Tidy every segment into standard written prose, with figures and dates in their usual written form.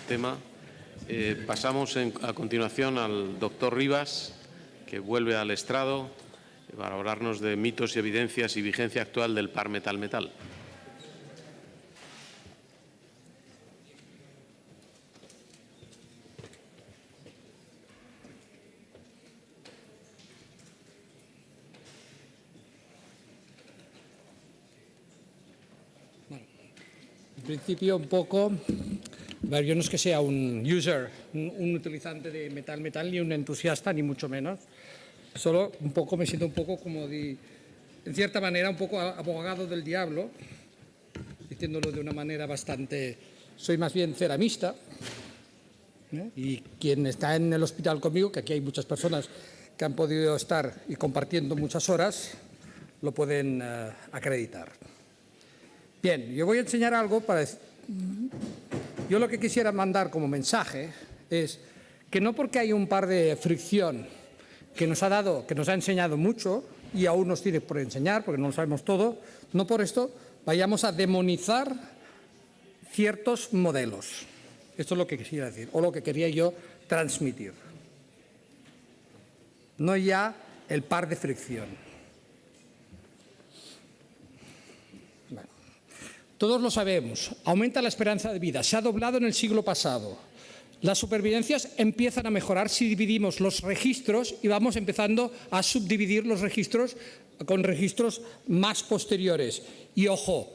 tema. Pasamos a continuación al doctor Rivas, que vuelve al estrado para hablarnos de mitos y evidencias y vigencia actual del par metal-metal. En principio, un poco, yo no es que sea un user, un utilizante de metal, ni un entusiasta, ni mucho menos. Solo un poco me siento un poco como, en cierta manera, un poco abogado del diablo, diciéndolo de una manera bastante... Soy más bien ceramista, ¿eh? Y quien está en el hospital conmigo, que aquí hay muchas personas que han podido estar y compartiendo muchas horas, lo pueden acreditar. Bien, yo voy a enseñar algo para... Yo lo que quisiera mandar como mensaje es que no porque hay un par de fricción que nos ha enseñado mucho y aún nos tiene por enseñar, porque no lo sabemos todo, no por esto vayamos a demonizar ciertos modelos. Esto es lo que quisiera decir, o lo que quería yo transmitir. No ya el par de fricción. Todos lo sabemos, aumenta la esperanza de vida, se ha doblado en el siglo pasado. Las supervivencias empiezan a mejorar si dividimos los registros y vamos empezando a subdividir los registros con registros más posteriores. Y ojo,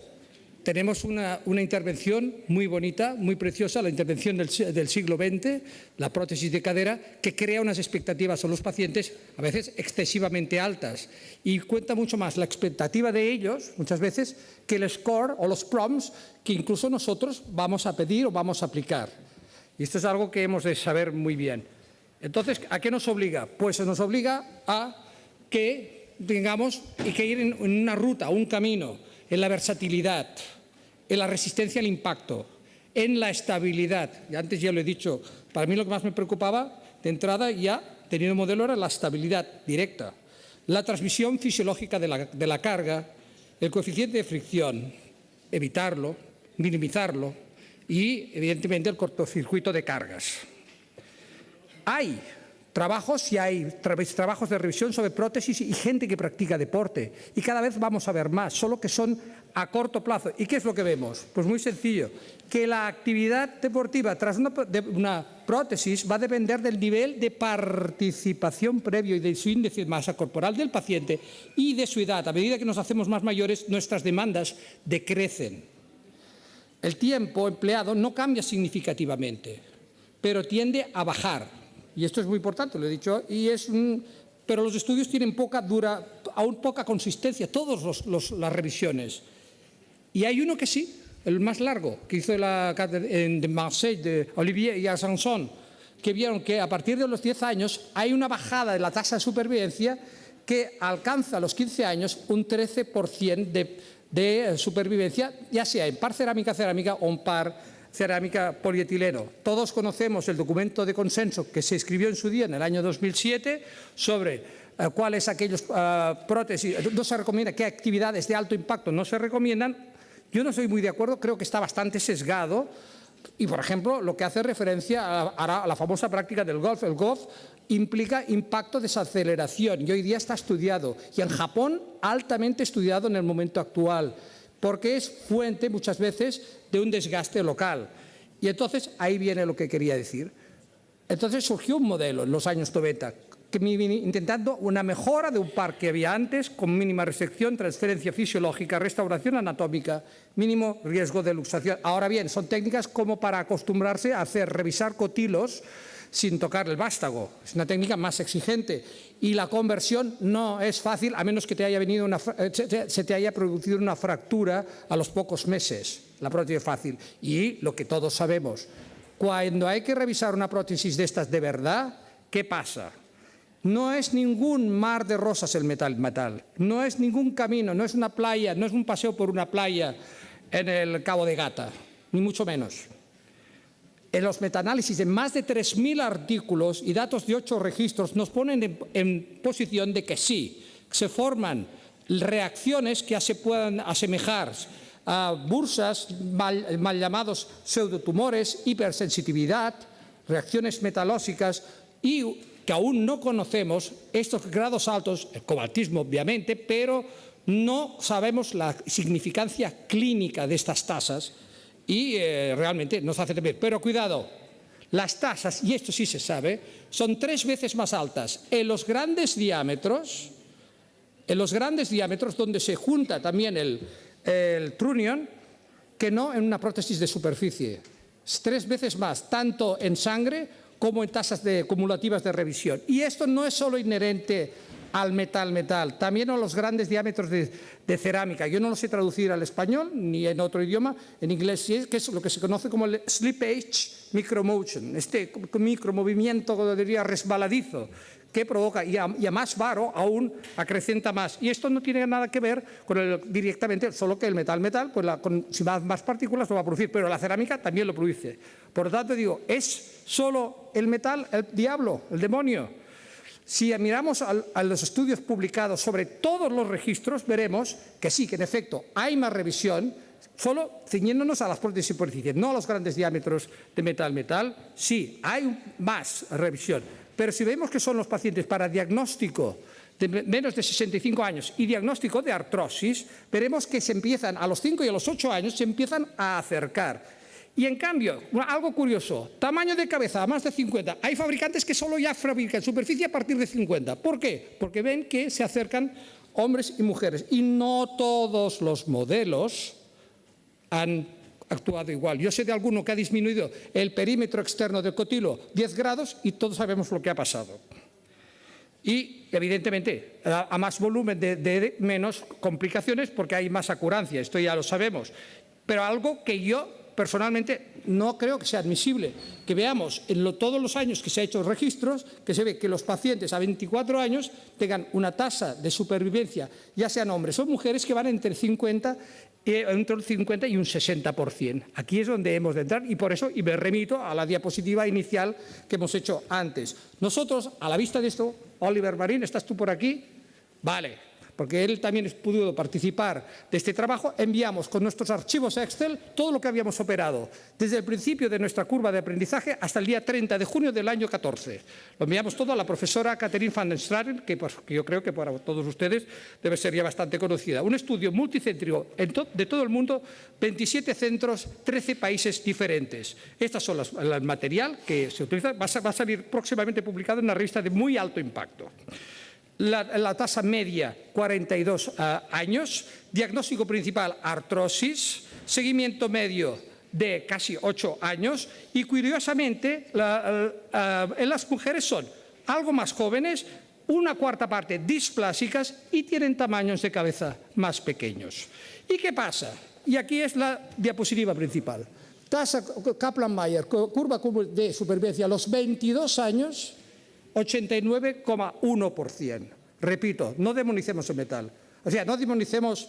tenemos una intervención muy bonita, muy preciosa, la intervención del siglo XX, la prótesis de cadera, que crea unas expectativas a los pacientes a veces excesivamente altas y cuenta mucho más la expectativa de ellos, muchas veces, que el score o los prompts que incluso nosotros vamos a pedir o vamos a aplicar. Y esto es algo que hemos de saber muy bien. Entonces, ¿a qué nos obliga? Pues nos obliga a que tengamos que ir en una ruta, un camino, en la versatilidad, en la resistencia al impacto, en la estabilidad. Y antes ya lo he dicho, para mí lo que más me preocupaba de entrada ya teniendo modelo era la estabilidad directa, la transmisión fisiológica de la carga, el coeficiente de fricción, evitarlo, minimizarlo y evidentemente el cortocircuito de cargas. Hay trabajos y hay trabajos de revisión sobre prótesis y gente que practica deporte y cada vez vamos a ver más, solo que son a corto plazo. ¿Y qué es lo que vemos? Pues muy sencillo, que la actividad deportiva tras una prótesis va a depender del nivel de participación previo y de su índice de masa corporal del paciente y de su edad. A medida que nos hacemos más mayores, nuestras demandas decrecen. El tiempo empleado no cambia significativamente, pero tiende a bajar. Y esto es muy importante, lo he dicho, pero los estudios tienen aún poca consistencia, todas las revisiones. Y hay uno que sí, el más largo, que hizo de Marseille, de Olivier y Arsanson, que vieron que a partir de los 10 años hay una bajada de la tasa de supervivencia que alcanza a los 15 años un 13% de supervivencia, ya sea en par cerámica o en par cerámica polietileno. Todos conocemos el documento de consenso que se escribió en su día, en el año 2007, sobre cuáles aquellos prótesis, no se recomienda, qué actividades de alto impacto no se recomiendan. Yo no soy muy de acuerdo, creo que está bastante sesgado y, por ejemplo, lo que hace referencia a la famosa práctica del golf. El golf implica impacto de desaceleración y hoy día está estudiado y en Japón altamente estudiado en el momento actual, porque es fuente muchas veces de un desgaste local. Y entonces ahí viene lo que quería decir. Entonces surgió un modelo en los años 90 intentando una mejora de un par que había antes con mínima restricción, transferencia fisiológica, restauración anatómica, mínimo riesgo de luxación. Ahora bien, son técnicas como para acostumbrarse a revisar cotilos sin tocar el vástago. Es una técnica más exigente y la conversión no es fácil a menos que se te haya producido una fractura a los pocos meses. La prótesis es fácil. Y lo que todos sabemos, cuando hay que revisar una prótesis de estas de verdad, ¿qué pasa? No es ningún mar de rosas el metal, no es ningún camino, no es una playa, no es un paseo por una playa en el Cabo de Gata, ni mucho menos. En los metaanálisis de más de 3.000 artículos y datos de 8 registros nos ponen en posición de que sí, se forman reacciones que se puedan asemejar bursas, mal llamados pseudotumores, hipersensitividad, reacciones metalóxicas y que aún no conocemos estos grados altos, el cobaltismo obviamente, pero no sabemos la significancia clínica de estas tasas y realmente nos hace temer. Pero cuidado, las tasas, y esto sí se sabe, son 3 veces más altas en los grandes diámetros, donde se junta también el trunion, que no en una prótesis de superficie. Es 3 veces más, tanto en sangre como en tasas cumulativas de revisión. Y esto no es solo inherente al metal, también a los grandes diámetros de cerámica. Yo no lo sé traducir al español ni en otro idioma, en inglés sí, que es lo que se conoce como el slippage micromotion, este micromovimiento, diría, resbaladizo, que provoca, y a más varo aún acrecenta más. Y esto no tiene nada que ver con directamente, solo que el metal, pues si más partículas lo va a producir, pero la cerámica también lo produce. Por lo tanto, digo, ¿es solo el metal el diablo, el demonio? Si miramos a los estudios publicados sobre todos los registros, veremos que sí, que en efecto hay más revisión, solo ciñéndonos a las prótesis de superficie, no a los grandes diámetros de metal, sí, hay más revisión. Pero si vemos que son los pacientes para diagnóstico de menos de 65 años y diagnóstico de artrosis, veremos que se empiezan, a los 5 y a los 8 años, se empiezan a acercar. Y en cambio, algo curioso, tamaño de cabeza a más de 50. Hay fabricantes que solo ya fabrican superficie a partir de 50. ¿Por qué? Porque ven que se acercan hombres y mujeres. Y no todos los modelos han actuado igual. Yo sé de alguno que ha disminuido el perímetro externo del cotilo 10 grados y todos sabemos lo que ha pasado. Y, evidentemente, a más volumen de menos complicaciones porque hay más acurancia, esto ya lo sabemos. Pero algo que yo personalmente no creo que sea admisible, que veamos en todos los años que se han hecho registros, que se ve que los pacientes a 24 años tengan una tasa de supervivencia, ya sean hombres o mujeres, que van entre el 50 y un 60%. Aquí es donde hemos de entrar y por eso, y me remito a la diapositiva inicial que hemos hecho antes. Nosotros, a la vista de esto, Oliver Marín, ¿estás tú por aquí? Vale. Porque él también pudo participar de este trabajo, enviamos con nuestros archivos Excel todo lo que habíamos operado, desde el principio de nuestra curva de aprendizaje hasta el día 30 de junio del año 14. Lo enviamos todo a la profesora Catherine van den Straten, que yo creo que para todos ustedes debe ser ya bastante conocida. Un estudio multicéntrico de todo el mundo, 27 centros, 13 países diferentes. Estas son el material que se utiliza, va a salir próximamente publicado en una revista de muy alto impacto. La tasa media, 42 años, diagnóstico principal, artrosis, seguimiento medio de casi 8 años y, curiosamente, en las mujeres son algo más jóvenes, una cuarta parte displásicas y tienen tamaños de cabeza más pequeños. ¿Y qué pasa? Y aquí es la diapositiva principal. Tasa Kaplan-Meier, curva de supervivencia a los 22 años, 89,1%. Repito, no demonicemos el metal. O sea, no demonicemos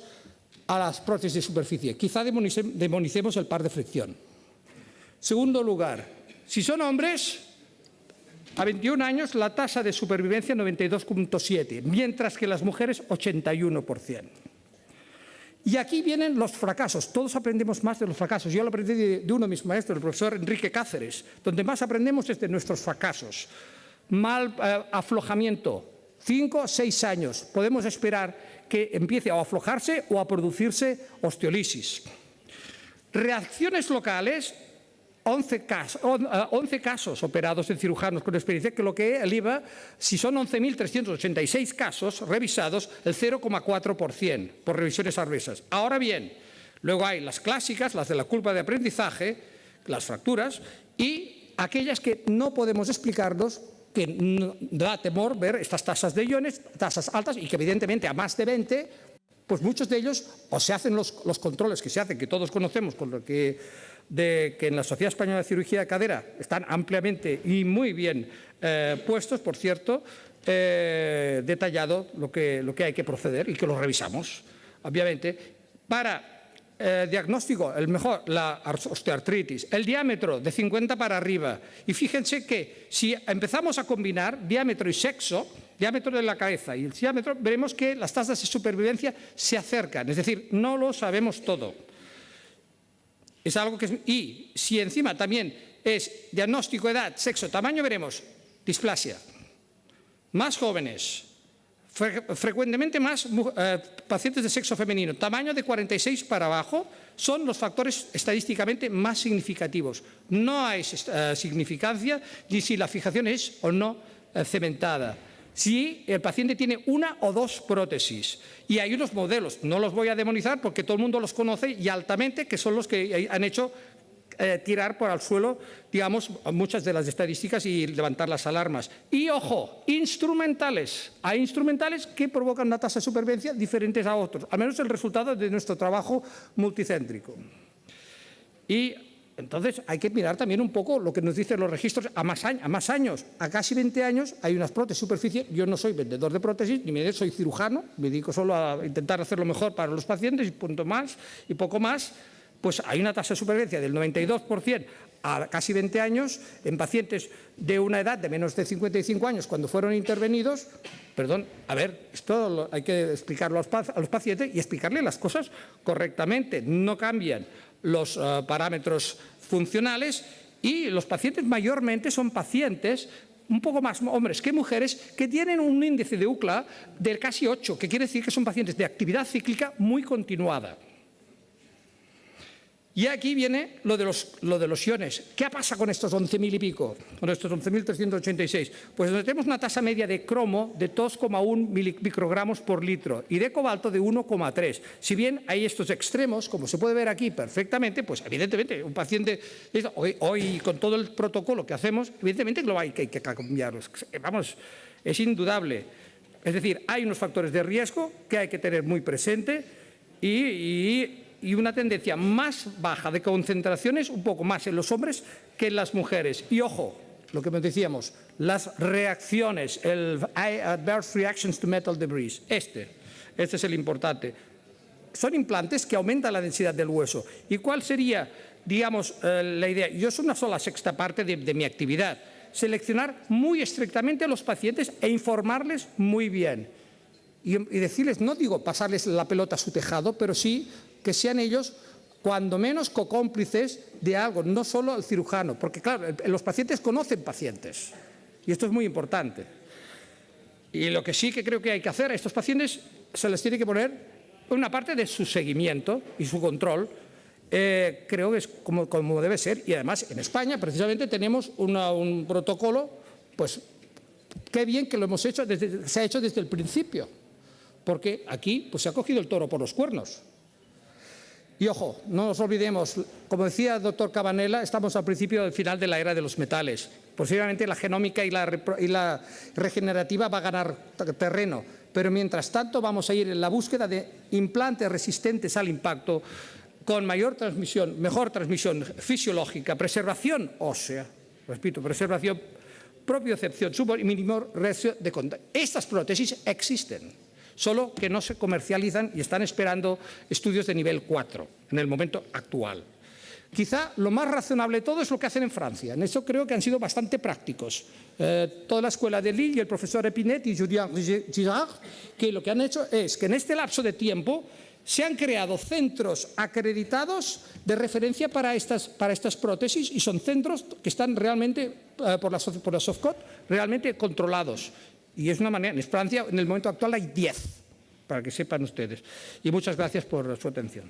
a las prótesis de superficie. Quizá demonicemos el par de fricción. Segundo lugar, si son hombres, a 21 años la tasa de supervivencia 92,7, mientras que las mujeres 81%. Y aquí vienen los fracasos. Todos aprendemos más de los fracasos. Yo lo aprendí de uno de mis maestros, el profesor Enrique Cáceres. Donde más aprendemos es de nuestros fracasos. Mal aflojamiento, 5 o 6 años. Podemos esperar que empiece a aflojarse o a producirse osteolisis. Reacciones locales, 11 casos operados en cirujanos con experiencia, que lo que eleva, si son 11.386 casos revisados, el 0,4% por revisiones adversas. Ahora bien, luego hay las clásicas, las de la curva de aprendizaje, las fracturas, y aquellas que no podemos explicarnos, que da temor ver estas tasas de iones, tasas altas, y que evidentemente a más de 20, pues muchos de ellos o se hacen los controles que se hacen, que todos conocemos, con lo que en la Sociedad Española de Cirugía de Cadera están ampliamente y muy bien puestos, por cierto, detallado lo que hay que proceder y que lo revisamos, obviamente, para diagnóstico, el mejor, la osteoartritis, el diámetro de 50 para arriba. Y fíjense que si empezamos a combinar diámetro y sexo, diámetro de la cabeza y el diámetro, veremos que las tasas de supervivencia se acercan, es decir, no lo sabemos todo. Es algo que y si encima también es diagnóstico, edad, sexo, tamaño, veremos displasia. Más jóvenes, frecuentemente más pacientes de sexo femenino, tamaño de 46 para abajo, son los factores estadísticamente más significativos. No hay significancia ni si la fijación es o no cementada. Si el paciente tiene una o dos prótesis. Y hay unos modelos, no los voy a demonizar porque todo el mundo los conoce y altamente, que son los que han hecho tirar por al suelo, digamos, muchas de las estadísticas y levantar las alarmas. Y, ojo, instrumentales. Hay instrumentales que provocan una tasa de supervivencia diferentes a otros, al menos el resultado de nuestro trabajo multicéntrico. Y entonces hay que mirar también un poco lo que nos dicen los registros a más años. A casi 20 años hay unas prótesis superficie. Yo no soy vendedor de prótesis, ni soy cirujano, me dedico solo a intentar hacerlo mejor para los pacientes y punto más y poco más. Pues hay una tasa de supervivencia del 92% a casi 20 años en pacientes de una edad de menos de 55 años cuando fueron intervenidos. Perdón, a ver, esto hay que explicarlo a los pacientes y explicarles las cosas correctamente. No cambian los parámetros funcionales y los pacientes mayormente son pacientes un poco más hombres que mujeres que tienen un índice de UCLA de casi 8, que quiere decir que son pacientes de actividad cíclica muy continuada. Y aquí viene lo de los iones. ¿Qué pasa con estos 11.000 y pico? Con estos 11.386. Pues tenemos una tasa media de cromo de 2,1 microgramos por litro y de cobalto de 1,3. Si bien hay estos extremos, como se puede ver aquí perfectamente, pues evidentemente un paciente, hoy con todo el protocolo que hacemos, evidentemente lo hay que cambiarlos. Vamos, es indudable. Es decir, hay unos factores de riesgo que hay que tener muy presente y una tendencia más baja de concentraciones, un poco más en los hombres que en las mujeres. Y ojo, lo que decíamos, las reacciones, el adverse reactions to metal debris, este es el importante. Son implantes que aumentan la densidad del hueso. ¿Y cuál sería, digamos, la idea? Yo es una sola sexta parte de mi actividad. Seleccionar muy estrictamente a los pacientes e informarles muy bien. Y decirles, no digo pasarles la pelota a su tejado, pero sí que sean ellos, cuando menos, cocómplices de algo, no solo el cirujano, porque claro, los pacientes conocen pacientes, y esto es muy importante. Y lo que sí que creo que hay que hacer a estos pacientes, se les tiene que poner una parte de su seguimiento y su control, creo que es como debe ser, y además en España precisamente tenemos un protocolo, pues qué bien que lo hemos hecho, se ha hecho desde el principio, porque aquí pues, se ha cogido el toro por los cuernos. Y ojo, no nos olvidemos, como decía el doctor Cabanela, estamos al principio del final de la era de los metales. Posiblemente la genómica y la regenerativa va a ganar terreno, pero mientras tanto vamos a ir en la búsqueda de implantes resistentes al impacto con mejor transmisión fisiológica, preservación ósea, repito, preservación, propiocepción, mínimo ratio de contacto. Estas prótesis existen, solo que no se comercializan y están esperando estudios de nivel 4 en el momento actual. Quizá lo más razonable de todo es lo que hacen en Francia. En eso creo que han sido bastante prácticos. Toda la escuela de Lille y el profesor Epinet y Julien Girard, que lo que han hecho es que en este lapso de tiempo se han creado centros acreditados de referencia para estas prótesis y son centros que están realmente, por la SOFCOT, realmente controlados. Y es una manera, en Francia en el momento actual hay 10, para que sepan ustedes. Y muchas gracias por su atención.